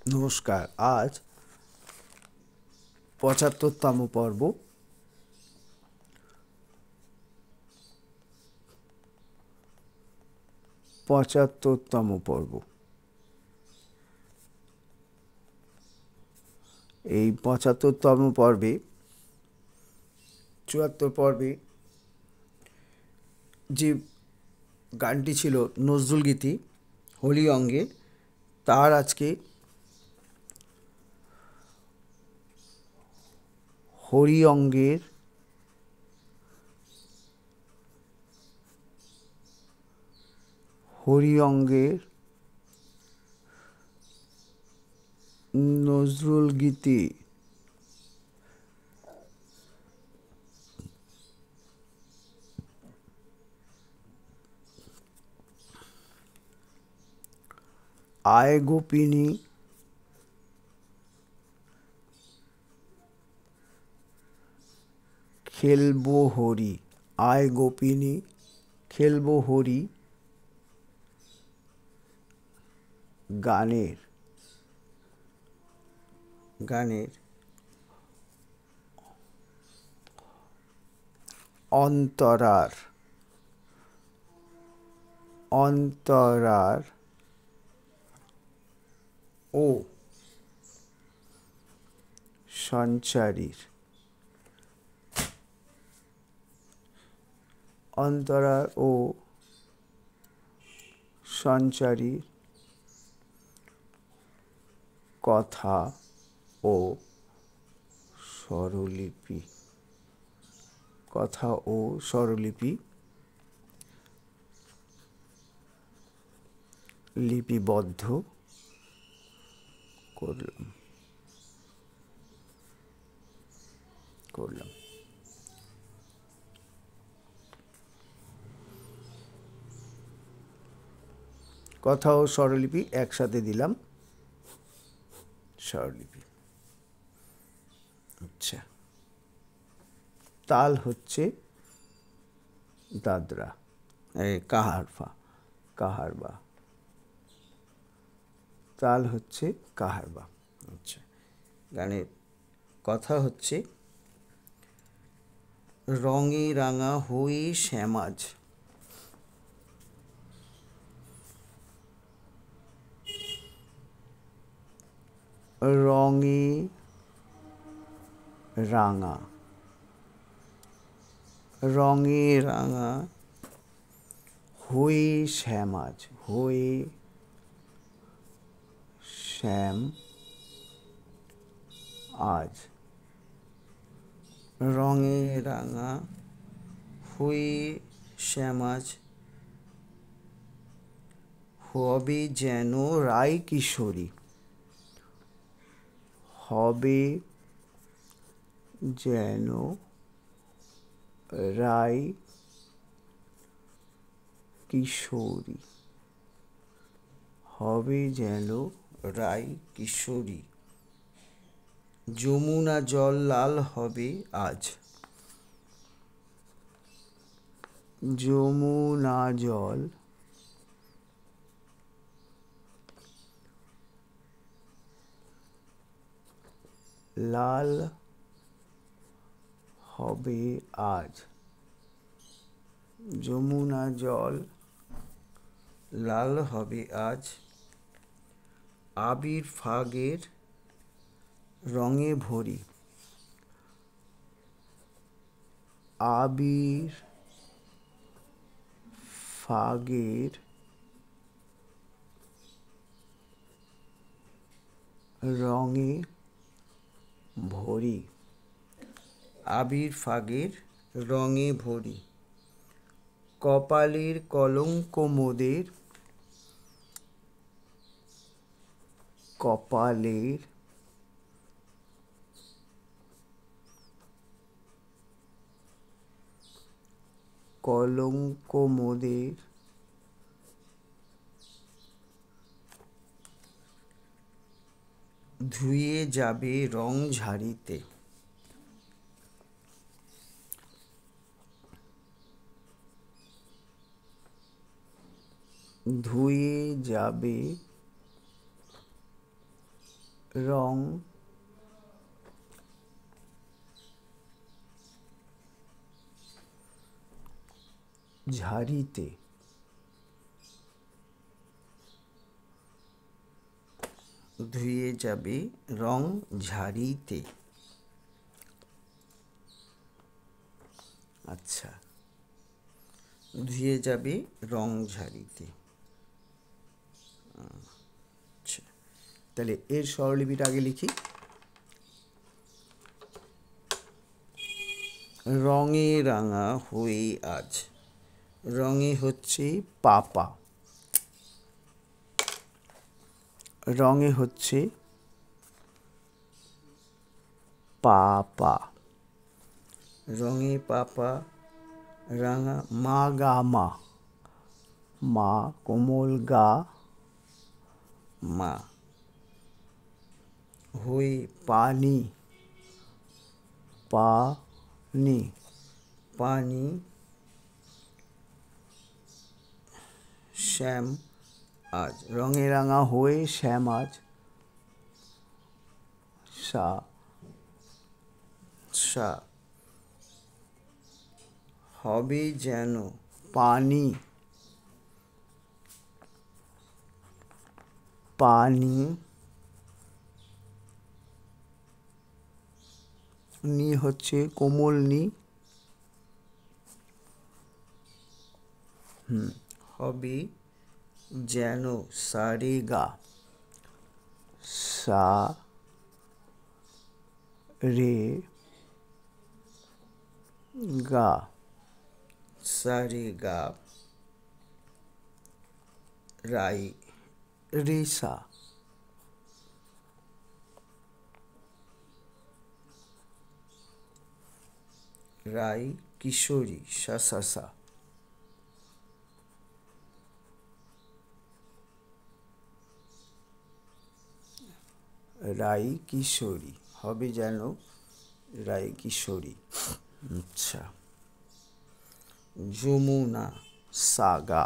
নমস্কার। আজ ৭৫তম পর্ব। এই ৭৫তম পর্বে ৭৪ পর্বে যে গানটি ছিল নজরুল গীতি হোলি অঙ্গে, তার আজকে হরি অঙ্গের নজরুল গীতি আয় গোপিনী খেলবো হরি, আয় গোপিনী খেলবো হরি গানের অন্তরার ও সঞ্চারীর কথা ও স্বরলিপি লিপিবদ্ধ করলাম। কথা ও স্বরলিপি একসাথে দিলাম। স্বরলিপি, আচ্ছা। তাল হচ্ছে দাদরা, কাহারবা। তাল হচ্ছে কাহারবা। আচ্ছা, গানের কথা হচ্ছে রঙে রাঙা হই শ্যামাজ, রঙে রাঙা হই শ্যামাজ, শ্যাম আজ। রঙে রাঙা হই শ্যামাজ হবে যেন রায় কিশোরী, হবে যেন রায় কিশোরী। যমুনা জল লাল হবে আজ, যমুনা জল লাল হবে আজ, যমুনা জল লাল হবে আজ। আবির ফাগের রঙে ভরি, আবির ফাগের রঙে ভরি, আবির ফাগের রঙে ভরি। কপালের কলঙ্ক মোদের, কপালের কলঙ্ক মোদের ধুয়ে যাবে রং ঝাড়িতে, ধুয়ে যাবে রং ঝাড়িতে, ধুয়ে যাবে রং ঝাড়িতে। আচ্ছা, ধুয়ে যাবে রং ঝাড়িতে। আচ্ছা, তাহলে এর স্বরলিপিটা আগে লিখি। রঙে রাঙা হয়ে আজ। রঙে হচ্ছে পাপা, রঙে হচ্ছে পাপা, রঙে পাপা, রাঙা মা গা মা, মা কোমল গা মা, হয়ে পানি, পানি, পানি, শ্যাম আজ। রঙে রাঙা হয়ে শ্যাম আজ, সা, সা, হবে যেন পানি, পানি, নি হচ্ছে কোমল নি, হবে যেন সারে গা, সা রে গা, সারে গা, রাই রে সা, রাই কিশোরী সা সা সা, রাই কিশোরী, হবে যেন রাই কিশোরী। আচ্ছা, যমুনা সাগা,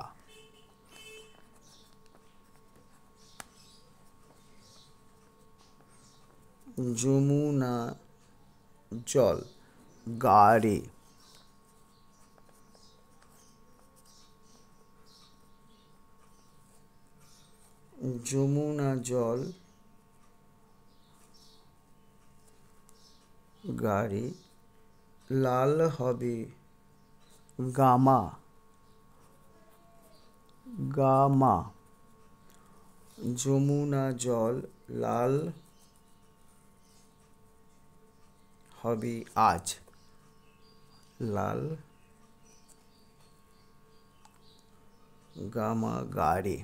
যমুনা জল গাড়ে, যমুনা জল গাড়ে, লাল হবে গামা, গামা, যমুনা জল লাল হবে আজ, লাল গামা গাড়ে।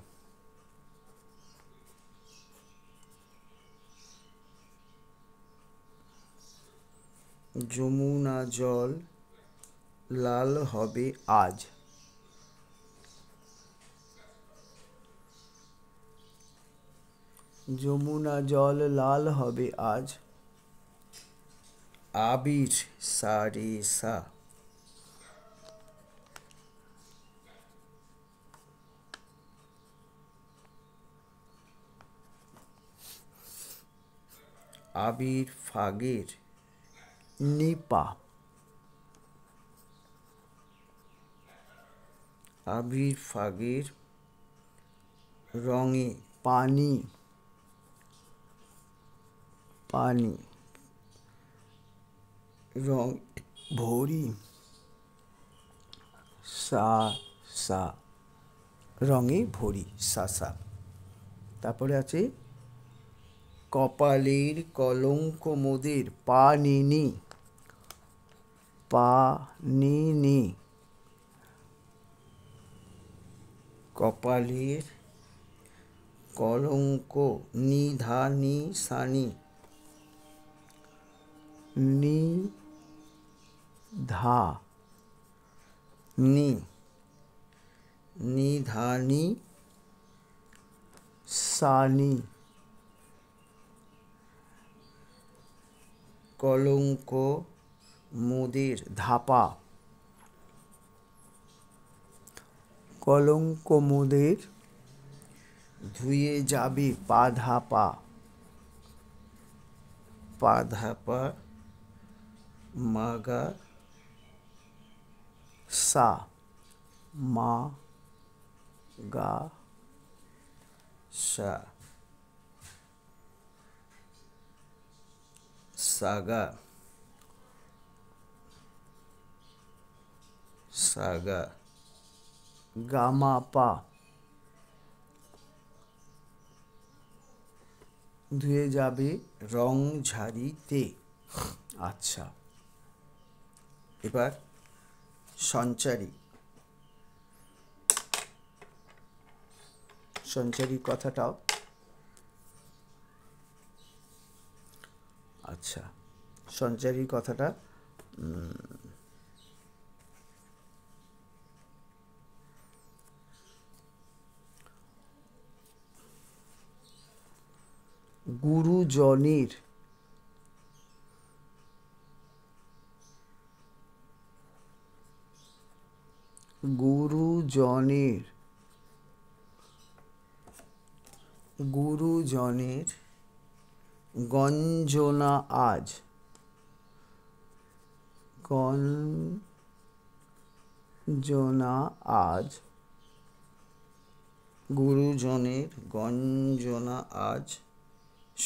যমুনা জল লাল হবে আজ, যমুনা জল লাল হবে আজ, আবির সা রে সা, আবির ফাগের নিপা, আবির ফাগের রঙে পানি, পানি, রং ভরি সা সা, রঙে ভরি সা সা। তারপরে আছে কপালের কলঙ্ক মোদের পানিনি, পানিনি, কপালের কলঙ্ক নিধানি সানি, নি ধা নি, নিধানি সানি, কলঙ্ক মোদের ধাপা, কলঙ্ক মোদের ধুয়ে যাবে পা ধাপা, পা ধাপা মাগা সা মা গা সা সাগা সাগা গামা পা ধুয়ে যাবে রং ঝাড়িতে। আচ্ছা, এবার সঞ্চারী। সঞ্চারী কথাটাও আচ্ছা, সঞ্চারী কথাটা গুরুজনের গুরুজনের গুরুজনের গঞ্জনা আজ গঞ্জনা আজ গুরুজনের গঞ্জনা আজ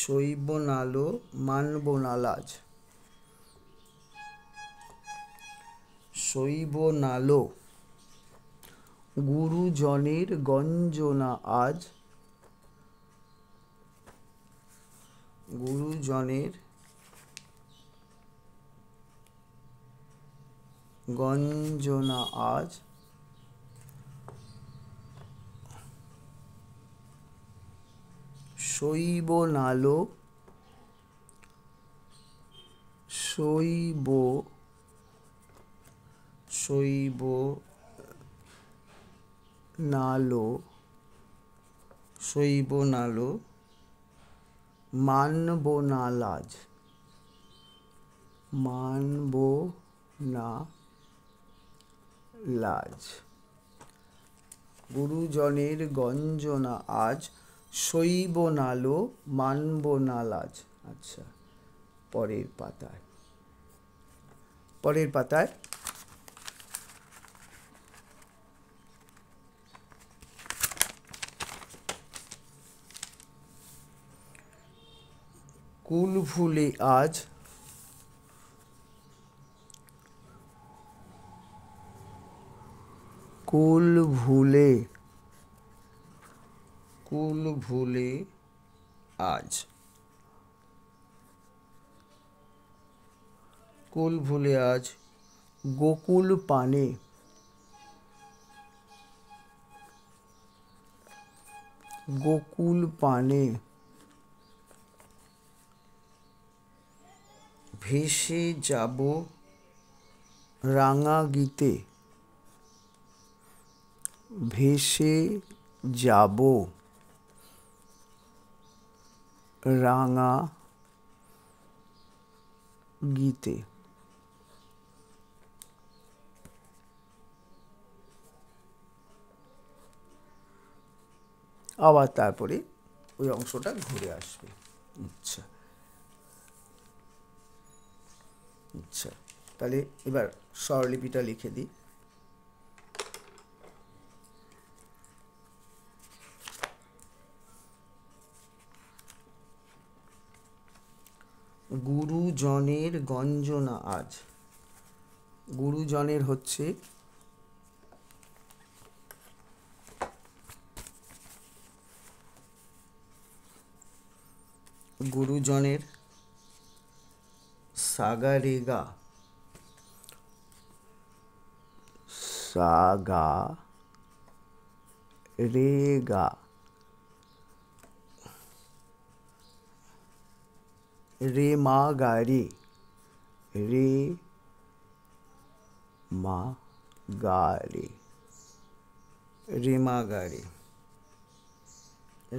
সইব নালো মানব না লাজ। সইব নালো গুরুজনের গঞ্জনা আজ গুরুজনের গঞ্জনা আজ সইব নালো সইব সইব নালো সইব নালো মানব না লাজ। মানব না লাজ গুরুজনের গঞ্জনা আজ সইব নালো মানব না লাজ। আচ্ছা, পরের পাতায় কুল ভুলে আজ কুল ভুলে আজ কুল ভুলে আজ গোকুল পানে গোকুল পানে ভেসে যাব রাঙা গীতে ভেসে যাব রাঙা গীতে। আবার তারপরে ওই অংশটা ঘুরে আসবে। আচ্ছা আচ্ছা, তাহলে এবার স্বরলিপিটা লিখে দিই। গুরুজনের গঞ্জনা আজ। গুরুজনের হচ্ছে গুরুজনের সাগা রেগা সাগা রেগা রে মা গা রে রে মা গা রে রে মা গা রে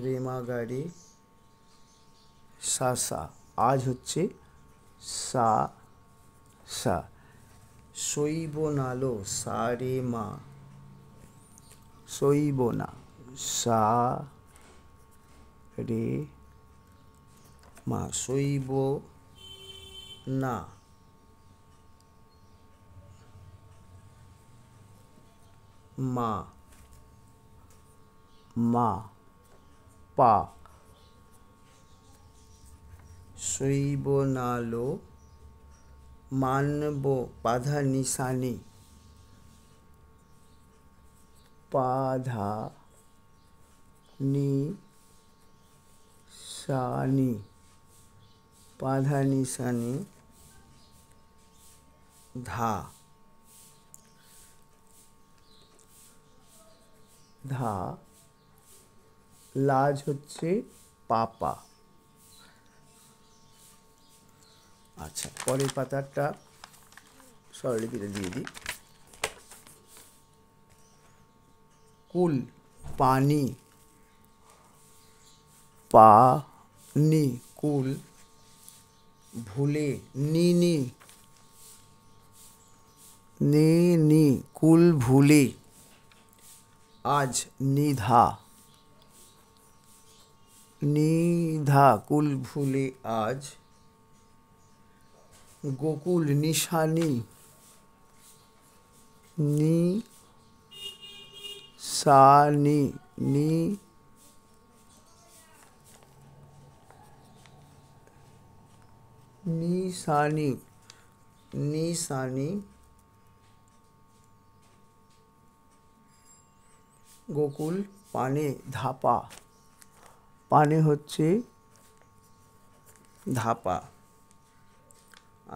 রে মা গা রে সা সা। আজ হচ্ছে সা সা। সইব নালো সা রে মা সইব না সা রে মা সইব না, মা, মা, পা, শৈব নালো, মানব, পাধা নিশানি, পাধা নিশানি, পাধা নিশানি, ধা, ধা, লাজ হচ্ছে পাপা। আচ্ছা, পরের পাতাটা স্বরলিপিতে দিয়ে দিই। কুল, পানি, পানি, কুল, ভুলে, নিনি, নিনি, কুল ভুলে, আজ, নিধা, নিধা, কুল ভুলে আজ, গোকুল, নিশানি, নিশানি, নিশানি, নিশানি, গোকুল, পানে, ধাপা, পানে হচ্ছে ধাপা।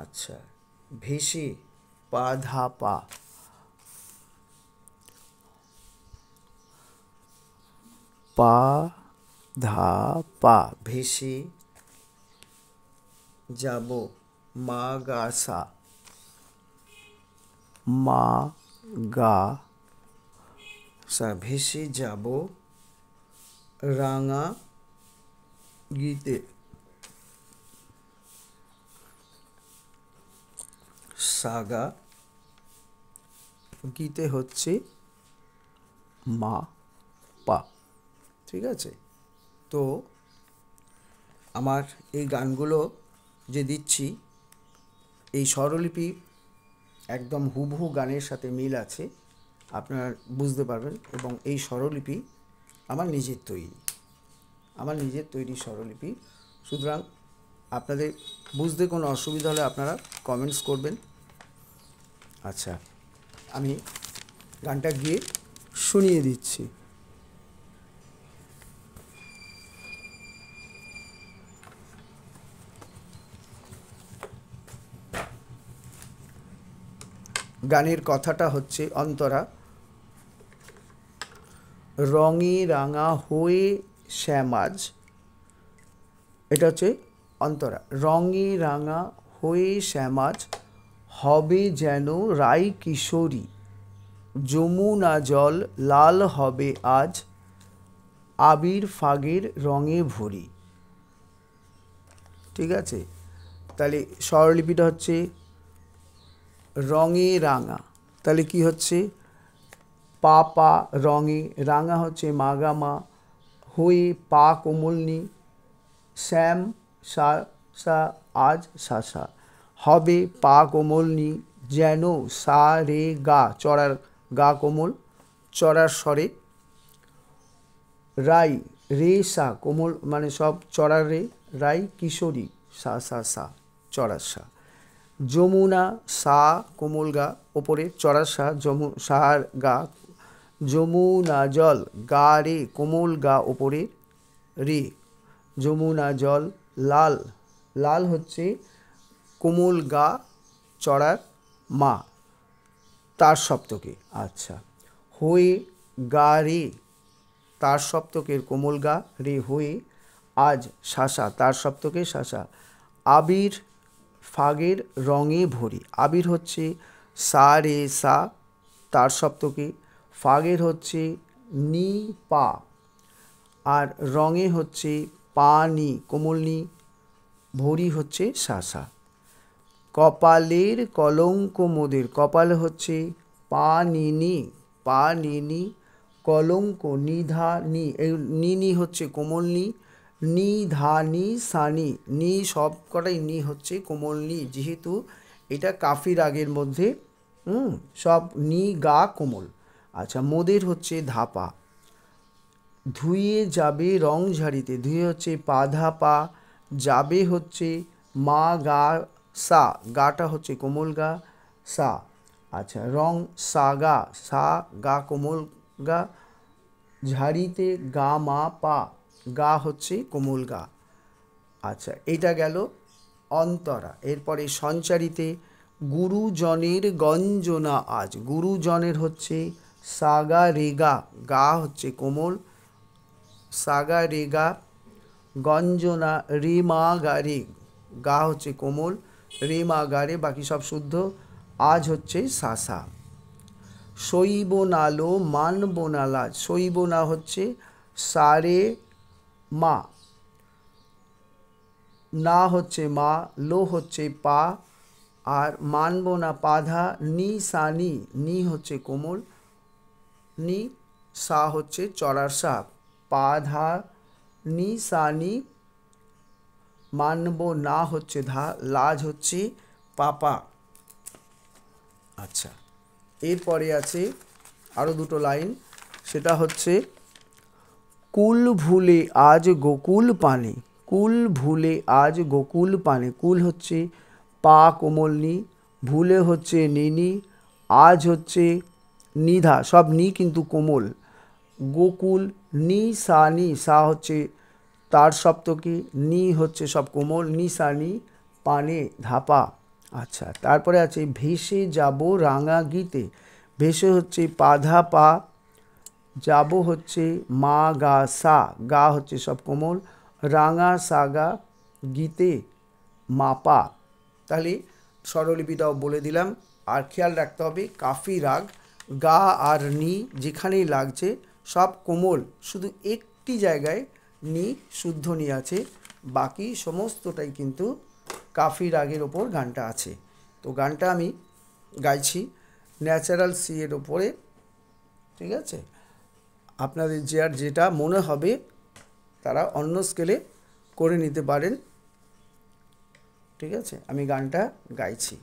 আচ্ছা, ভেসে, পা ধাপা, পা ধাপা, ভেসে যাব, মা গা সা, মা গা সা, ভেসে যাব, রাঙা গীতে, সাগা, গীতে হচ্ছে মা পা। ঠিক আছে, তো আমার এই গানগুলো যে দিচ্ছি, এই স্বরলিপি একদম হুবহু গানের সাথে মিল আছে, আপনারা বুঝতে পারবেন। এবং এই স্বরলিপি আমার নিজের তৈরি স্বরলিপি। সুতরাং আপনাদের বুঝতে কোনো অসুবিধা হলে আপনারা কমেন্টস করবেন। আচ্ছা, আমি গানটা গিয়ে শুনিয়ে দিচ্ছি। গানের কথাটা হচ্ছে অন্তরা, রঙে রাঙা হয়ে শ্যামাজ, এটা হচ্ছে অন্তরা, রঙে রাঙা হয়ে শ্যামাজ, হবে যেন রাই কিশোরী, যমুনা জল লাল হবে আজ, আবির ফাগের রঙে ভরি। ঠিক আছে, তাহলে স্বরলিপিটা হচ্ছে রঙে রাঙা, তাহলে কি হচ্ছে, পা পা, রঙে, রাঙা হচ্ছে মাগামা, হয়ে পা কোমলনি, শ্যাম সা সা, আজ সা সা, হবে পা কোমলনি, যেন সা রে গা, চড়ার গা কোমল, চড়ার স্বরে, রাই, রে সা, কোমল মানে সব চড়ার রে, রাই কিশোরী, সা সা সা, চড়ার সা, যমুনা, সা কোমল গা ওপরে, চড়ার সা, সার গা, যমুনা জল, গা রে কোমল গা ওপরে রে, যমুনা জল, লাল, লাল হচ্ছে কোমল গা চড়ার মা, তার সপ্তকে। আচ্ছা, হয়ে গা রে, তার সপ্তকের কোমল গা রে, হয়ে আজ শাসা, তার সপ্তকে শাসা, আবির ফাগের রঙে ভরি, আবির হচ্ছে সা রে সা, তার সপ্তকে, ফাগের হচ্ছে নি পা, আর রঙে হচ্ছে পা নি কোমল নি, ভরি হচ্ছে সা সা, কপালের কলঙ্ক মোদের, কপাল হচ্ছে পা নিনি, পা নিনি, কলঙ্ক নিধা নি, এই নিনি হচ্ছে কোমল নি, নি ধা নি সানি, নি সব কটাই নি হচ্ছে কোমল নি, যেহেতু এটা কাফি রাগের মধ্যে সব নি গা কোমল। আচ্ছা, মোদের হচ্ছে ধাপা। ধুয়ে যাবে রং ঝাড়িতে, ধুয়ে হচ্ছে পা ধা পা, যাবে হচ্ছে মা গা সা, গাটা হচ্ছে কোমল গা সা। আচ্ছা, রং সা গা কোমল গা, ঝাড়িতে গা মা পা, গা হচ্ছে কোমল গা। আচ্ছা, এটা গেল অন্তরা। এরপরে সঞ্চারিতে গুরুজনের গঞ্জনা আজ, গুরুজনের হচ্ছে সাগা রেগা, গা হচ্ছে কোমল সাগা রেগা, গঞ্জনা রে মা গা রে, গা হচ্ছে কোমল রে মা গা রে, বাকি সব শুদ্ধ। আজ হচ্ছে সাসা। শৈব নালো মানব না লাজ, শৈব না হচ্ছে সারে মা, না হচ্ছে মা, লো হচ্ছে পা, আর মানব না পাধা নি সানি, নি হচ্ছে কোমল নি, সা হচ্ছে চড়ার সা, পাধা নি সানি, মানব না হচ্ছে ধা, লাজ হচ্ছে পাপা। আচ্ছা, এরপরে আছে আরও দুটো লাইন, সেটা হচ্ছে কুল ভুলে আজ গোকুল পানে, কুল ভুলে আজ গোকুল পানে, কুল হচ্ছে পা কোমল নি, ভুলে হচ্ছে নিনি, আজ হচ্ছে নিধা, সব নি কিন্তু কোমল, গোকুল নি সা নি, সা হচ্ছে তার সপ্তকী, নি হচ্ছে সব কোমল, নি সা নি, পানে ধাপা। আচ্ছা, তারপরে আছে ভেসে যাব রাঙা গীতে, ভেসে হচ্ছে পাধা পা, যাব হচ্ছে মা গা সা, গা হচ্ছে সব কোমল, রাঙা সাগা, গীতে মাপা। তাহলে স্বরলিপিটাও বলে দিলাম। আর খেয়াল রাখতে হবে কাফি রাগ গা আর নি যেখানেই লাগছে সব কোমল, শুধু একটি জায়গায় নি শুদ্ধ নি আছে, বাকি সমস্তটাই কিন্তু কাফি রাগের ওপর গানটা আছে। তো গানটা আমি গাইছি ন্যাচারাল সি এর ওপরে, ঠিক আছে? আপনাদের যে আর যেটা মনে হবে তারা অন্য স্কেলে করে নিতে পারেন, ঠিক আছে? আমি গানটা গাইছি।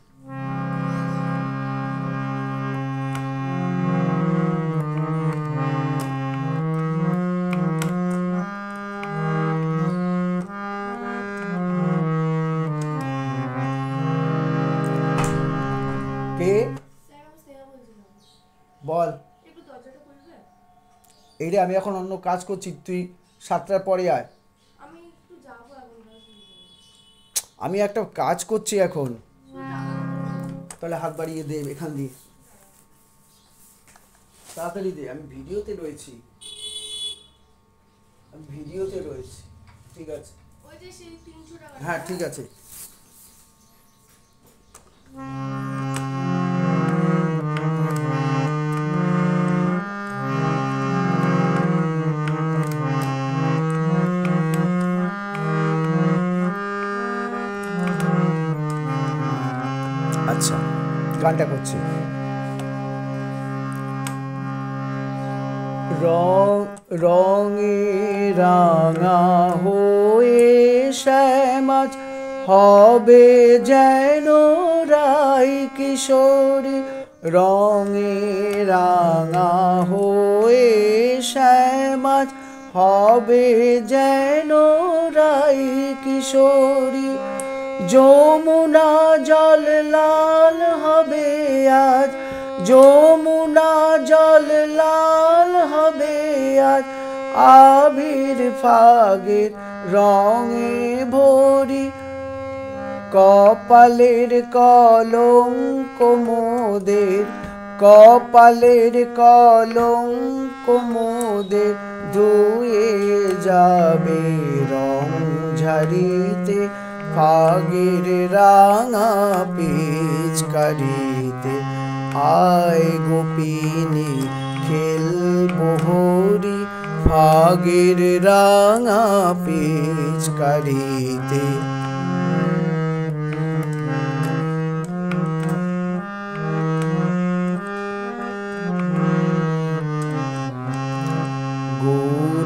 কে বল, এই রে আমি এখন অন্য কাজ করছি, তুই 7টার পরে আয়। আমি একটা কাজ করছি এখন, তাহলে হাত বাড়িয়ে দে এখান দিয়ে, তাড়াতাড়ি দে, আমি ভিডিওতে রয়েছি, ঠিক আছে? হ্যাঁ ঠিক আছে। আচ্ছা, গানটা করছি। রঙে রাঙা হয়ে শ্যামাজ হবে যেন রাই কিশোরী, রঙে রাঙা হয়ে শ্যামাজ হবে যেন রাই কিশোরী, যমুনা জল লাল হবে আজ, যমুনা জল লাল হবে আজ, আবির ফাগের রঙে ভরি, কপালের কলঙ্ক মোদের, কপালের কলঙ্ক মোদের, ধুয়ে যাবে রং ঝাড়িতে, ফাগের রাঙা পিচকারিতে, আয় গোপিনী খেলবো হরি, ফাগের রাঙা পিচকারিতে।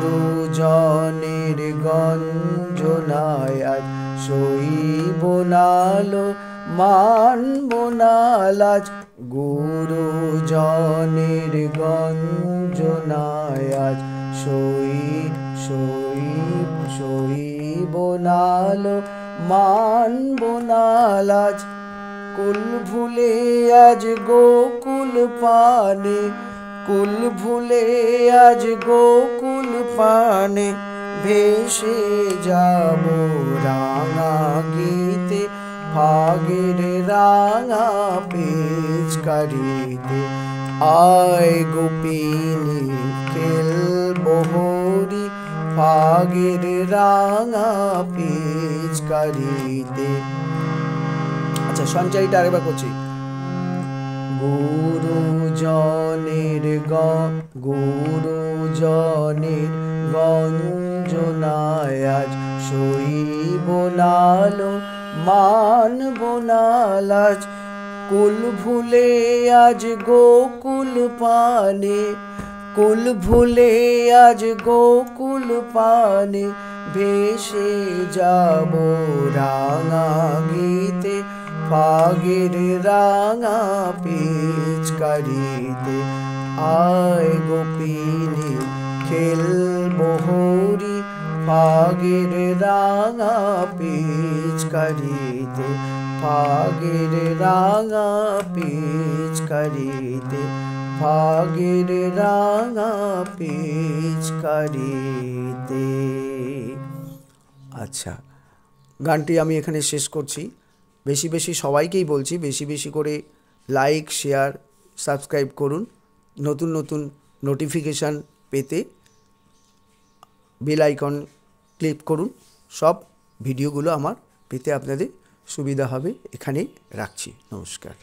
গুরুজনের গঞ্জ জনায় আজ সইব নালো মানব না লাজ গুরুজনের গঞ্জনায় আজ সইব নালো মানব না লাজ কুল ভুলে আজ গোকুল পানে কুল ভুলে আজ গোকুল পানে ভেসে যাব রাঙা গীতে ফাগের রাঙা পিচকারিতে আয় গোপিনী খেলবো হরি ফাগের রাঙা পিচকারিতে। আচ্ছা সঞ্চয়টা আরেকবার করছি। গুরুজনের গঞ্জনায় আজ সইব নালো মানব না লাজ কুল ভুলে আজ গোকুল পানে কুল ভুলে আজ গোকুল পানে ভেসে যাব রাঙা গীতে ফাগের রাঙা পিচকারিতে আয় গোপিনী খেলবো হরি ফাগের রাঙা পিচকারিতে ফাগের রাঙা পিচকারিতে ফাগের রাঙা পিচকারিতে। আচ্ছা গানটি আমি এখানে শেষ করছি। বেশি বেশি সবাইকেই বলছি বেশি বেশি করে লাইক শেয়ার সাবস্ক্রাইব করুন। নতুন নতুন নোটিফিকেশান পেতে বেল আইকন ক্লিক করুন। সব ভিডিওগুলো আমার পেতে আপনাদের সুবিধা হবে। এখানেই রাখছি, নমস্কার।